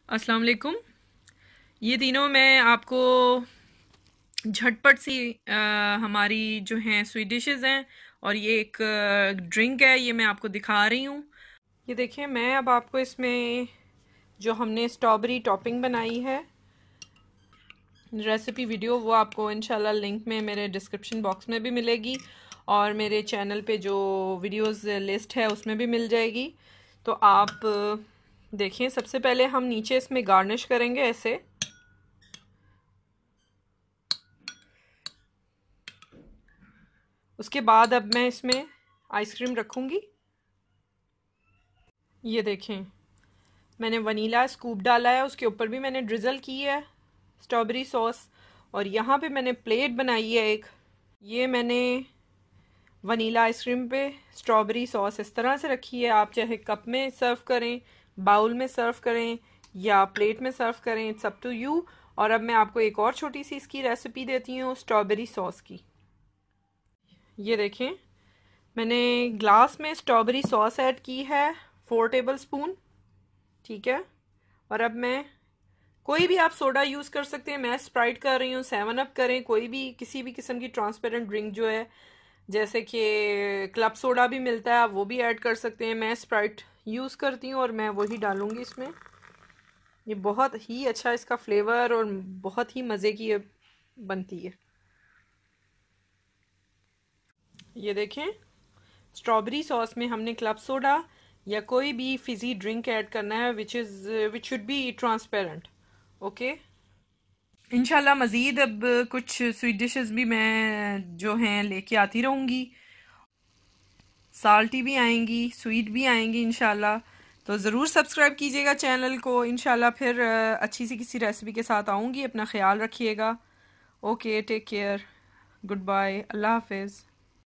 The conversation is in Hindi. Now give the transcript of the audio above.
अस्सलाम वालेकुम। ये तीनों मैं आपको झटपट सी हमारी जो हैं स्वीट डिशेस हैं और ये एक ड्रिंक है, ये मैं आपको दिखा रही हूँ। ये देखिए, मैं अब आपको इसमें जो हमने स्ट्रॉबेरी टॉपिंग बनाई है रेसिपी वीडियो, वो आपको इंशाल्लाह लिंक में मेरे डिस्क्रिप्शन बॉक्स में भी मिलेगी और मेरे चैनल पे जो वीडियोस लिस्ट है उसमें भी मिल जाएगी। तो आप देखिए, सबसे पहले हम नीचे इसमें गार्निश करेंगे ऐसे। उसके बाद अब मैं इसमें आइसक्रीम रखूँगी। ये देखें, मैंने वनीला स्कूप डाला है, उसके ऊपर भी मैंने ड्रिज़ल की है स्ट्रॉबेरी सॉस। और यहाँ पे मैंने प्लेट बनाई है एक, ये मैंने वनीला आइसक्रीम पे स्ट्रॉबेरी सॉस इस तरह से रखी है। आप चाहे कप में सर्व करें, बाउल में सर्व करें या प्लेट में सर्व करें, इट्स अप टू यू। और अब मैं आपको एक और छोटी सी इसकी रेसिपी देती हूँ स्ट्रॉबेरी सॉस की। ये देखें, मैंने ग्लास में स्ट्रॉबेरी सॉस ऐड की है 4 टेबल स्पून, ठीक है। और अब मैं, कोई भी आप सोडा यूज़ कर सकते हैं, मैं स्प्राइट कर रही हूँ, 7 अप करें, कोई भी किसी भी किस्म की ट्रांसपेरेंट ड्रिंक जो है, जैसे कि क्लब सोडा भी मिलता है, आप वो भी ऐड कर सकते हैं। मैं स्प्राइट यूज़ करती हूँ और मैं वही डालूँगी इसमें। ये बहुत ही अच्छा इसका फ्लेवर और बहुत ही मज़े की ये बनती है। ये देखें, स्ट्रॉबेरी सॉस में हमने क्लब सोडा या कोई भी फिजी ड्रिंक ऐड करना है which should be transparent. Okay, इंशाल्लाह मज़ीद अब कुछ स्वीट डिशेस भी मैं जो हैं लेके आती रहूँगी। साल्टी भी आएंगी, स्वीट भी आएंगी इंशाल्लाह। तो ज़रूर सब्सक्राइब कीजिएगा चैनल को। इंशाल्लाह फिर अच्छी सी किसी रेसिपी के साथ आऊँगी। अपना ख्याल रखिएगा। Okay, take care, good bye, अल्लाह हाफिज़।